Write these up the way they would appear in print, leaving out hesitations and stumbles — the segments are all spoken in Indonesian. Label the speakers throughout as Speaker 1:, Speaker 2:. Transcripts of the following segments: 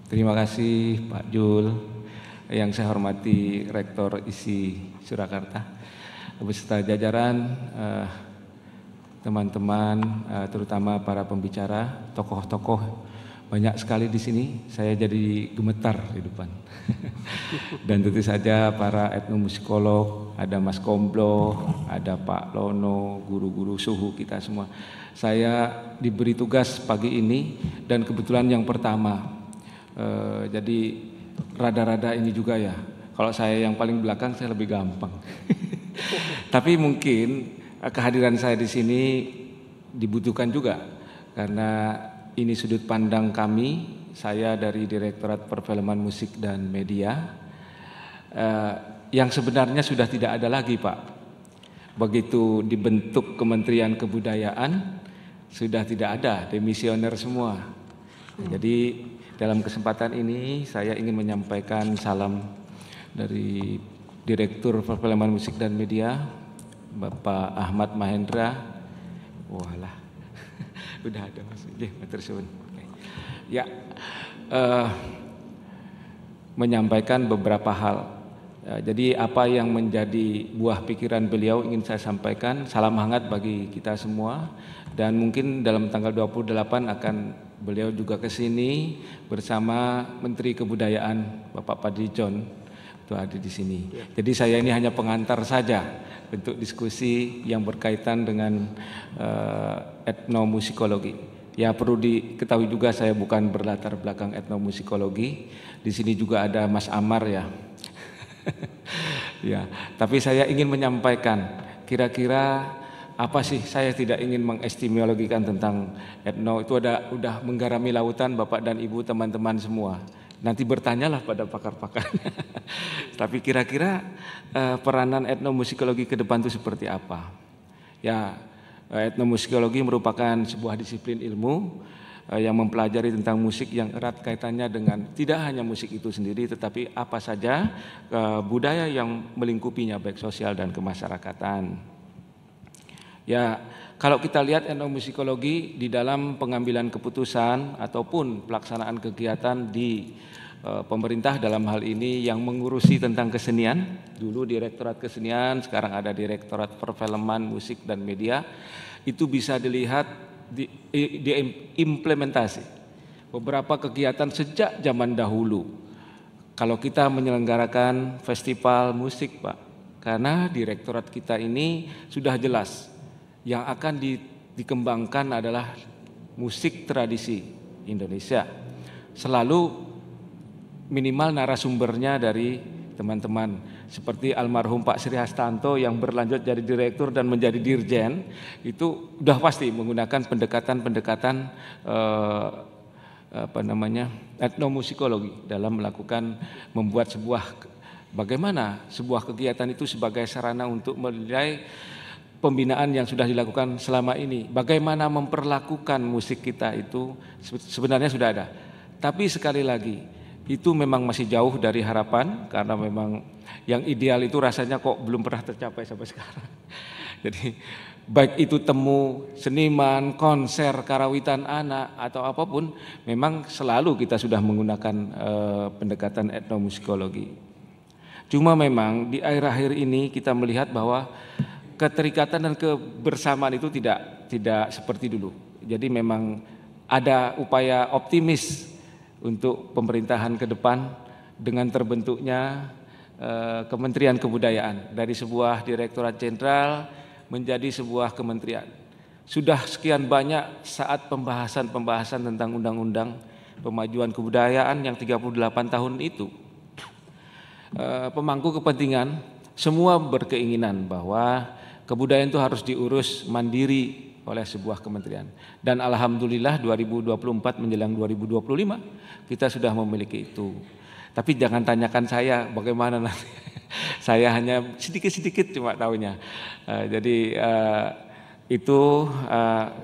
Speaker 1: Terima kasih Pak Jul, yang saya hormati Rektor ISI Surakarta, beserta jajaran, teman-teman, terutama para pembicara, tokoh-tokoh, banyak sekali di sini. Saya jadi gemetar di depan. Dan tentu saja para etnomusikolog, ada Mas Komblo, ada Pak Lono, guru-guru suhu kita semua. Saya diberi tugas pagi ini dan kebetulan yang pertama. Jadi rada-rada ini juga ya. Kalau saya yang paling belakang saya lebih gampang. Tapi mungkin kehadiran saya di sini dibutuhkan juga karena ini sudut pandang kami. Saya dari Direktorat Perfilman Musik dan Media yang sebenarnya sudah tidak ada lagi, Pak. Begitu dibentuk Kementerian Kebudayaan sudah tidak ada, demisioner semua. Jadi dalam kesempatan ini saya ingin menyampaikan salam dari Direktur Perfilman Musik dan Media, Bapak Ahmad Mahendra. Walah, udah ada Mas. Matur suwun. Ya, menyampaikan beberapa hal. Jadi apa yang menjadi buah pikiran beliau ingin saya sampaikan. Salam hangat bagi kita semua. Dan mungkin dalam tanggal 28 akan beliau juga ke sini bersama Menteri Kebudayaan Bapak Padlijon itu ada di sini. Jadi saya ini hanya pengantar saja untuk diskusi yang berkaitan dengan etnomusikologi. Ya perlu diketahui juga saya bukan berlatar belakang etnomusikologi. Di sini juga ada Mas Amar ya. Ya, tapi saya ingin menyampaikan kira-kira apa sih, saya tidak ingin mengestimologikan tentang etno, itu udah menggarami lautan Bapak dan Ibu teman-teman semua. Nanti bertanyalah pada pakar-pakar. Tapi kira-kira peranan etnomusikologi ke depan itu seperti apa? Ya, etnomusikologi merupakan sebuah disiplin ilmu yang mempelajari tentang musik yang erat kaitannya dengan tidak hanya musik itu sendiri, tetapi apa saja budaya yang melingkupinya baik sosial dan kemasyarakatan. Ya, kalau kita lihat etnomusikologi di dalam pengambilan keputusan ataupun pelaksanaan kegiatan di pemerintah dalam hal ini yang mengurusi tentang kesenian, dulu Direktorat Kesenian, sekarang ada Direktorat Perfilman Musik dan Media, itu bisa dilihat di implementasi beberapa kegiatan sejak zaman dahulu. Kalau kita menyelenggarakan festival musik, Pak, karena Direktorat kita ini sudah jelas yang akan dikembangkan adalah musik tradisi Indonesia. Selalu minimal narasumbernya dari teman-teman seperti almarhum Pak Sri Hastanto yang berlanjut jadi direktur dan menjadi dirjen, itu udah pasti menggunakan pendekatan-pendekatan etnomusikologi dalam melakukan membuat bagaimana sebuah kegiatan itu sebagai sarana untuk menilai pembinaan yang sudah dilakukan selama ini. Bagaimana memperlakukan musik kita itu sebenarnya sudah ada. Tapi sekali lagi, itu memang masih jauh dari harapan karena memang yang ideal itu rasanya kok belum pernah tercapai sampai sekarang. Jadi baik itu temu seniman, konser, karawitan anak atau apapun, memang selalu kita sudah menggunakan pendekatan etnomusikologi. Cuma memang di akhir-akhir ini kita melihat bahwa keterikatan dan kebersamaan itu tidak seperti dulu. Jadi memang ada upaya optimis untuk pemerintahan ke depan dengan terbentuknya Kementerian Kebudayaan dari sebuah Direktorat Jenderal menjadi sebuah kementerian. Sudah sekian banyak saat pembahasan tentang Undang-Undang Pemajuan Kebudayaan yang 38 tahun itu. Pemangku kepentingan semua berkeinginan bahwa kebudayaan itu harus diurus mandiri oleh sebuah kementerian. Dan alhamdulillah 2024 menjelang 2025 kita sudah memiliki itu. Tapi jangan tanyakan saya bagaimana nanti. Saya hanya sedikit-sedikit cuma tahunya. Jadi itu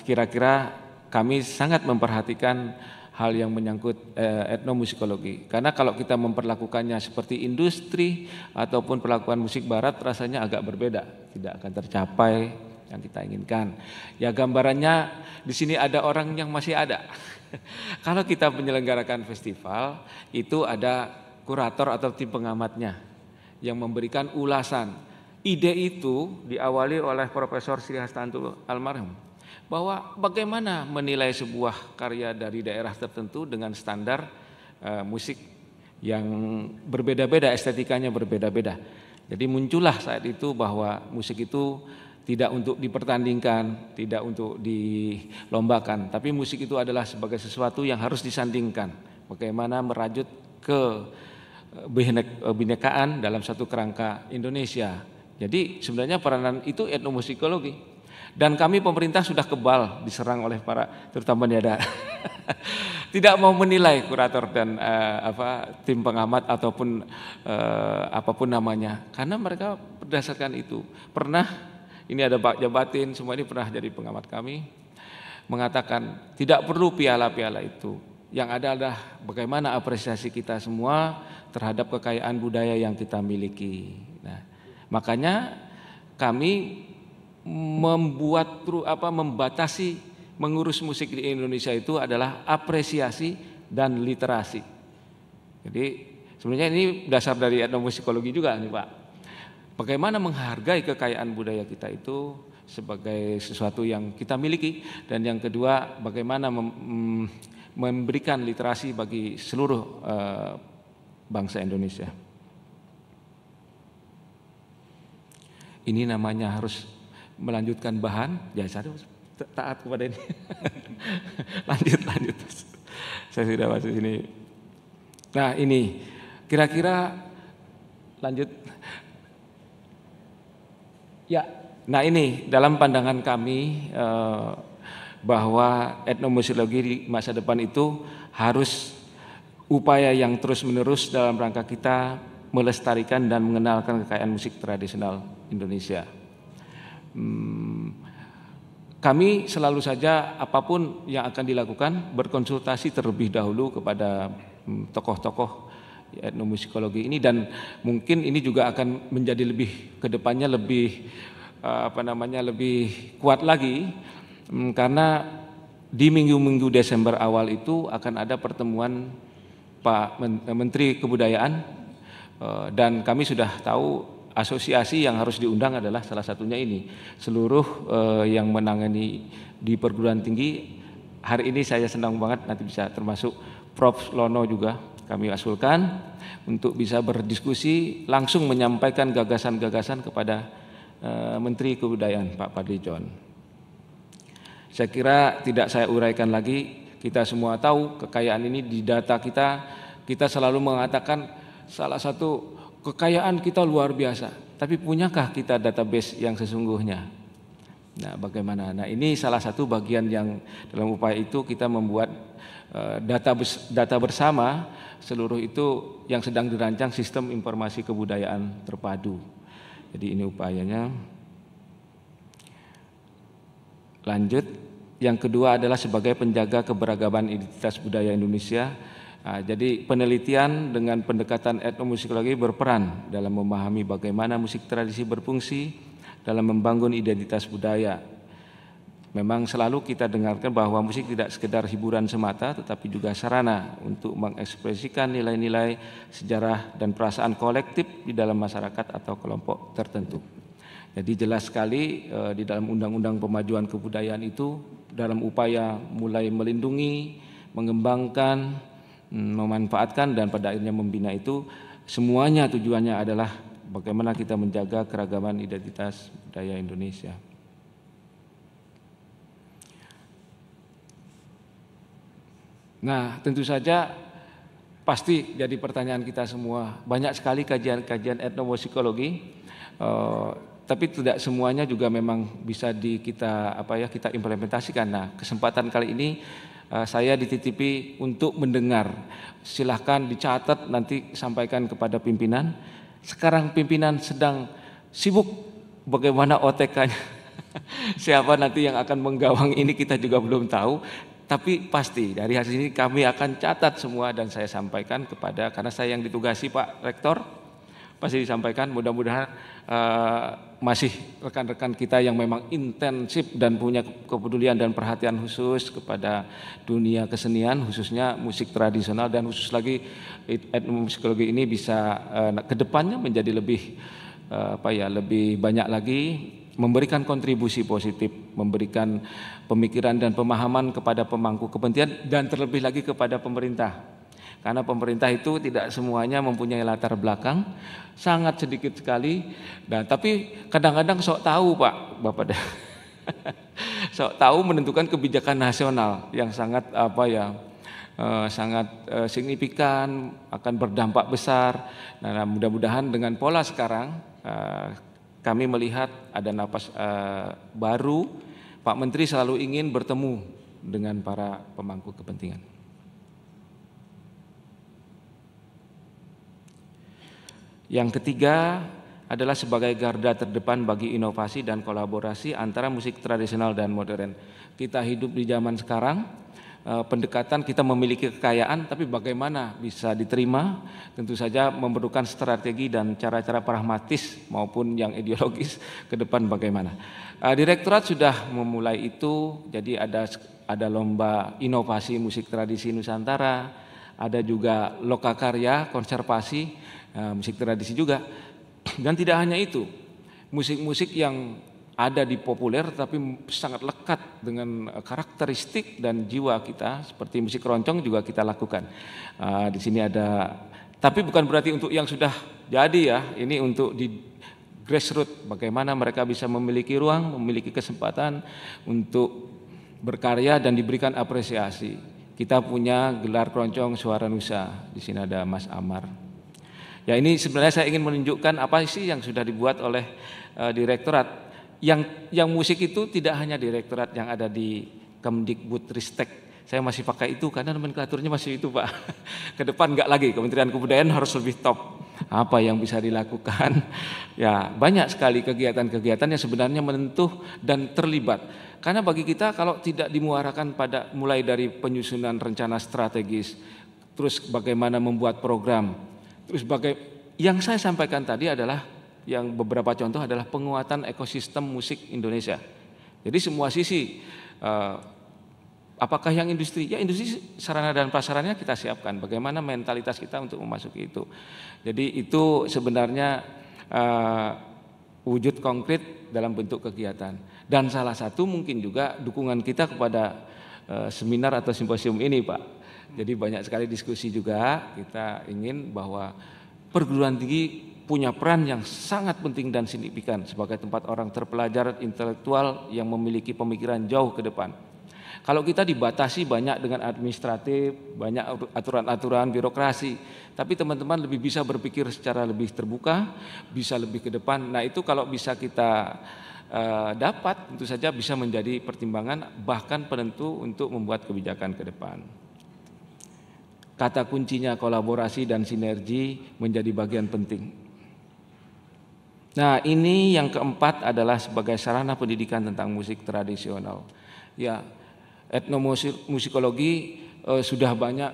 Speaker 1: kira-kira kami sangat memperhatikan hal yang menyangkut etnomusikologi. Karena kalau kita memperlakukannya seperti industri ataupun perlakuan musik barat rasanya agak berbeda, tidak akan tercapai yang kita inginkan. Ya gambarannya di sini ada orang yang masih ada. Kalau kita menyelenggarakan festival itu ada kurator atau tim pengamatnya yang memberikan ulasan. Ide itu diawali oleh Profesor Sri Hastanto almarhum bahwa bagaimana menilai sebuah karya dari daerah tertentu dengan standar musik yang berbeda-beda, estetikanya berbeda-beda. Jadi muncullah saat itu bahwa musik itu tidak untuk dipertandingkan, tidak untuk dilombakan, tapi musik itu adalah sebagai sesuatu yang harus disandingkan. Bagaimana merajut ke kebinekaan dalam satu kerangka Indonesia. Jadi sebenarnya peranan itu etnomusikologi. Dan kami pemerintah sudah kebal diserang oleh para terutama niaga tidak mau menilai kurator dan tim pengamat ataupun apapun namanya, karena mereka berdasarkan itu pernah ini ada Pak Jabatin semua ini pernah jadi pengamat kami mengatakan tidak perlu piala-piala itu, yang ada adalah bagaimana apresiasi kita semua terhadap kekayaan budaya yang kita miliki. Nah, makanya kami membatasi mengurus musik di Indonesia itu adalah apresiasi dan literasi. Jadi sebenarnya ini dasar dari etnomusikologi juga nih Pak. Bagaimana menghargai kekayaan budaya kita itu sebagai sesuatu yang kita miliki, dan yang kedua bagaimana memberikan literasi bagi seluruh bangsa Indonesia. Ini namanya harus melanjutkan bahan, ya saya taat kepada ini. lanjut. Saya sudah masuk sini. Nah ini kira-kira lanjut. Ya, nah ini dalam pandangan kami bahwa etnomusikologi di masa depan itu harus upaya yang terus-menerus dalam rangka kita melestarikan dan mengenalkan kekayaan musik tradisional Indonesia. Kami selalu saja apapun yang akan dilakukan berkonsultasi terlebih dahulu kepada tokoh-tokoh etnomusikologi ini, dan mungkin ini juga akan menjadi lebih kedepannya lebih lebih kuat lagi karena di minggu-minggu Desember awal itu akan ada pertemuan Pak Menteri Kebudayaan, dan kami sudah tahu asosiasi yang harus diundang adalah salah satunya ini. Seluruh yang menangani di perguruan tinggi, hari ini saya senang banget nanti bisa termasuk Prof. Lono juga kami usulkan untuk bisa berdiskusi langsung menyampaikan gagasan-gagasan kepada Menteri Kebudayaan Pak Fadlizon. Saya kira tidak saya uraikan lagi, kita semua tahu kekayaan ini di data kita selalu mengatakan salah satu kekayaan kita luar biasa, tapi punyakah kita database yang sesungguhnya? Nah, bagaimana? Nah, ini salah satu bagian yang dalam upaya itu kita membuat data bersama seluruh itu yang sedang dirancang sistem informasi kebudayaan terpadu. Jadi ini upayanya. Lanjut, yang kedua adalah sebagai penjaga keberagaman identitas budaya Indonesia. Nah, jadi penelitian dengan pendekatan etnomusikologi berperan dalam memahami bagaimana musik tradisi berfungsi dalam membangun identitas budaya. Memang selalu kita dengarkan bahwa musik tidak sekedar hiburan semata, tetapi juga sarana untuk mengekspresikan nilai-nilai sejarah dan perasaan kolektif di dalam masyarakat atau kelompok tertentu. Jadi jelas sekali di dalam Undang-Undang Pemajuan Kebudayaan itu dalam upaya mulai melindungi, mengembangkan, memanfaatkan dan pada akhirnya membina itu semuanya tujuannya adalah bagaimana kita menjaga keragaman identitas budaya Indonesia. Nah, tentu saja pasti jadi pertanyaan kita semua, banyak sekali kajian-kajian etnomusikologi, tapi tidak semuanya juga memang bisa kita implementasikan. Nah, kesempatan kali ini saya dititipi untuk mendengar. Silahkan dicatat, nanti sampaikan kepada pimpinan. Sekarang pimpinan sedang sibuk bagaimana OTK-nya. Siapa nanti yang akan menggawang ini kita juga belum tahu. Tapi pasti dari hasil ini kami akan catat semua dan saya sampaikan karena saya yang ditugasi Pak Rektor pasti disampaikan. Mudah-mudahan masih rekan-rekan kita yang memang intensif dan punya kepedulian dan perhatian khusus kepada dunia kesenian, khususnya musik tradisional, dan khusus lagi etnomusikologi ini bisa kedepannya menjadi lebih lebih banyak lagi memberikan kontribusi positif, memberikan pemikiran dan pemahaman kepada pemangku kepentingan dan terlebih lagi kepada pemerintah. Karena pemerintah itu tidak semuanya mempunyai latar belakang, sangat sedikit sekali. Dan tapi kadang-kadang sok tahu Pak, Bapak sok tahu menentukan kebijakan nasional yang sangat sangat signifikan, akan berdampak besar. Nah, mudah-mudahan dengan pola sekarang kami melihat ada napas baru. Pak Menteri selalu ingin bertemu dengan para pemangku kepentingan. Yang ketiga adalah sebagai garda terdepan bagi inovasi dan kolaborasi antara musik tradisional dan modern. Kita hidup di zaman sekarang, pendekatan kita memiliki kekayaan, tapi bagaimana bisa diterima, tentu saja memerlukan strategi dan cara-cara pragmatis maupun yang ideologis ke depan bagaimana. Direktorat sudah memulai itu, jadi ada lomba inovasi musik tradisi Nusantara, ada juga lokakarya, konservasi, musik tradisi juga. Dan tidak hanya itu, musik-musik yang ada di populer tapi sangat lekat dengan karakteristik dan jiwa kita, seperti musik keroncong juga kita lakukan. Di sini ada, tapi bukan berarti untuk yang sudah jadi ya, ini untuk di grassroots, bagaimana mereka bisa memiliki ruang, memiliki kesempatan untuk berkarya dan diberikan apresiasi. Kita punya gelar keroncong Suara Nusa, di sini ada Mas Amar. Ya, ini sebenarnya saya ingin menunjukkan apa sih yang sudah dibuat oleh direktorat. Yang musik itu tidak hanya direktorat yang ada di Kemdikbudristek. Saya masih pakai itu karena nomenklaturnya masih itu Pak. Ke depan enggak lagi, Kementerian Kebudayaan harus lebih top. Apa yang bisa dilakukan? Ya, banyak sekali kegiatan-kegiatan yang sebenarnya menentuh dan terlibat. Karena bagi kita kalau tidak dimuarakan pada mulai dari penyusunan rencana strategis, terus bagaimana membuat program, terus yang saya sampaikan tadi adalah yang beberapa contoh adalah penguatan ekosistem musik Indonesia. Jadi semua sisi, apakah yang industri? Ya industri sarana dan prasarannya kita siapkan. Bagaimana mentalitas kita untuk memasuki itu. Jadi itu sebenarnya wujud konkret dalam bentuk kegiatan. Dan salah satu mungkin juga dukungan kita kepada seminar atau simposium ini Pak. Jadi banyak sekali diskusi juga, kita ingin bahwa perguruan tinggi punya peran yang sangat penting dan signifikan sebagai tempat orang terpelajar intelektual yang memiliki pemikiran jauh ke depan. Kalau kita dibatasi banyak dengan administratif, banyak aturan-aturan birokrasi, tapi teman-teman lebih bisa berpikir secara lebih terbuka, bisa lebih ke depan. Nah itu kalau bisa kita dapat, tentu saja bisa menjadi pertimbangan bahkan penentu untuk membuat kebijakan ke depan. Kata kuncinya kolaborasi dan sinergi menjadi bagian penting. Nah, ini yang keempat adalah sebagai sarana pendidikan tentang musik tradisional. Ya, etnomusikologi sudah banyak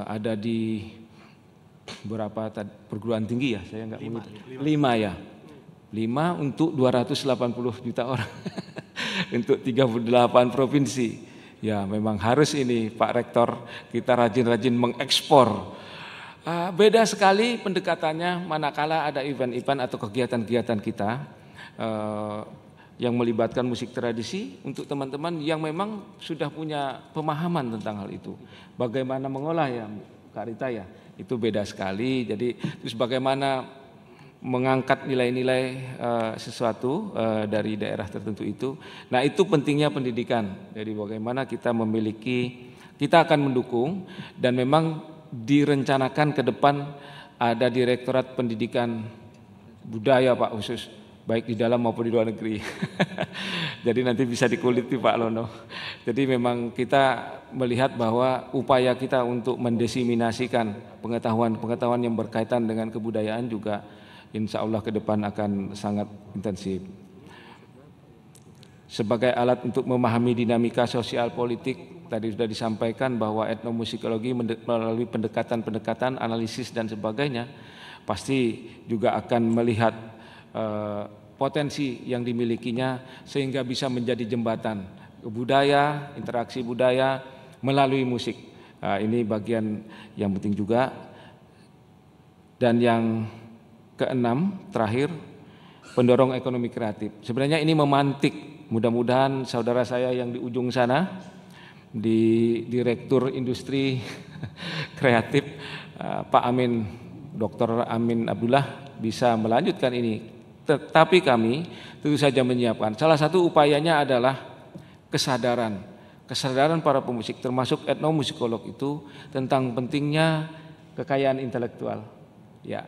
Speaker 1: ada di beberapa perguruan tinggi ya, saya enggak menghitung. 5 ya. 5 untuk 280 juta orang. Untuk 38 provinsi. Ya memang harus ini Pak Rektor, kita rajin-rajin mengekspor. Beda sekali pendekatannya manakala ada event-event atau kegiatan-kegiatan kita yang melibatkan musik tradisi untuk teman-teman yang memang sudah punya pemahaman tentang hal itu. Bagaimana mengolah ya Kak Rita ya, itu beda sekali. Jadi terus bagaimana mengangkat nilai-nilai sesuatu dari daerah tertentu itu. Nah itu pentingnya pendidikan. Jadi bagaimana kita kita akan mendukung dan memang direncanakan ke depan ada Direktorat Pendidikan Budaya Pak khusus, baik di dalam maupun di luar negeri. Jadi nanti bisa dikuliti Pak Lono. Jadi memang kita melihat bahwa upaya kita untuk mendiseminasikan pengetahuan-pengetahuan yang berkaitan dengan kebudayaan juga insya Allah ke depan akan sangat intensif. Sebagai alat untuk memahami dinamika sosial politik, tadi sudah disampaikan bahwa etnomusikologi melalui pendekatan-pendekatan, analisis dan sebagainya pasti juga akan melihat potensi yang dimilikinya sehingga bisa menjadi jembatan budaya, interaksi budaya melalui musik. Ini bagian yang penting juga. Dan yang keenam, terakhir, pendorong ekonomi kreatif. Sebenarnya ini memantik, mudah-mudahan saudara saya yang di ujung sana, di Direktur Industri Kreatif, Pak Amin, Dr. Amin Abdullah bisa melanjutkan ini. Tetapi kami tentu saja menyiapkan. Salah satu upayanya adalah kesadaran para pemusik, termasuk etnomusikolog itu tentang pentingnya kekayaan intelektual, ya,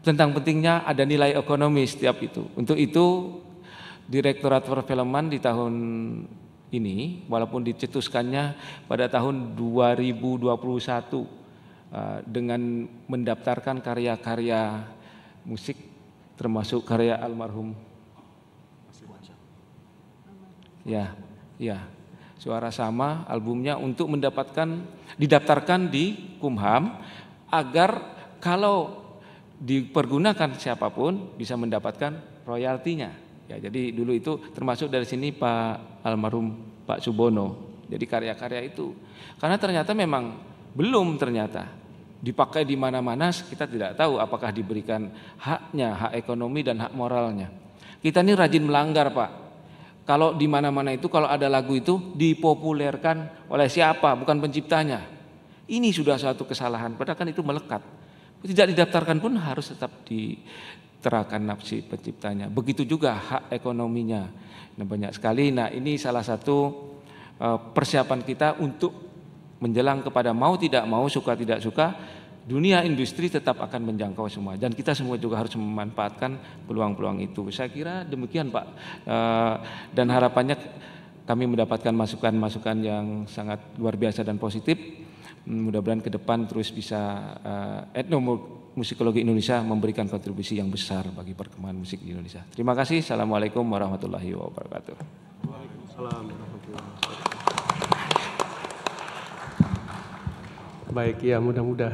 Speaker 1: tentang pentingnya ada nilai ekonomi setiap itu. Untuk itu Direktorat Perfilman di tahun ini, walaupun dicetuskannya pada tahun 2021 dengan mendaftarkan karya-karya musik, termasuk karya almarhum Suara Sama, albumnya, untuk didaftarkan di Kumham agar kalau dipergunakan siapapun bisa mendapatkan royaltinya. Ya, jadi dulu itu termasuk dari sini Pak almarhum Pak Subono. Jadi karya-karya itu, karena ternyata memang belum dipakai di mana-mana, kita tidak tahu apakah diberikan haknya, hak ekonomi dan hak moralnya. Kita ini rajin melanggar, Pak. Kalau di mana-mana itu kalau ada lagu itu dipopulerkan oleh siapa, bukan penciptanya. Ini sudah suatu kesalahan, padahal kan itu melekat. Tidak didaftarkan pun harus tetap diterakan nafsi penciptanya. Begitu juga hak ekonominya. Nah, banyak sekali. Nah, ini salah satu persiapan kita untuk menjelang kepada mau tidak mau, suka tidak suka, dunia industri tetap akan menjangkau semua, dan kita semua juga harus memanfaatkan peluang-peluang itu. Saya kira demikian, Pak, dan harapannya kami mendapatkan masukan-masukan yang sangat luar biasa dan positif. Mudah-mudahan ke depan terus bisa etnomusikologi Indonesia memberikan kontribusi yang besar bagi perkembangan musik di Indonesia. Terima kasih. Assalamualaikum warahmatullahi wabarakatuh.
Speaker 2: Waalaikumsalam warahmatullahi wabarakatuh. Baik, ya, mudah-mudahan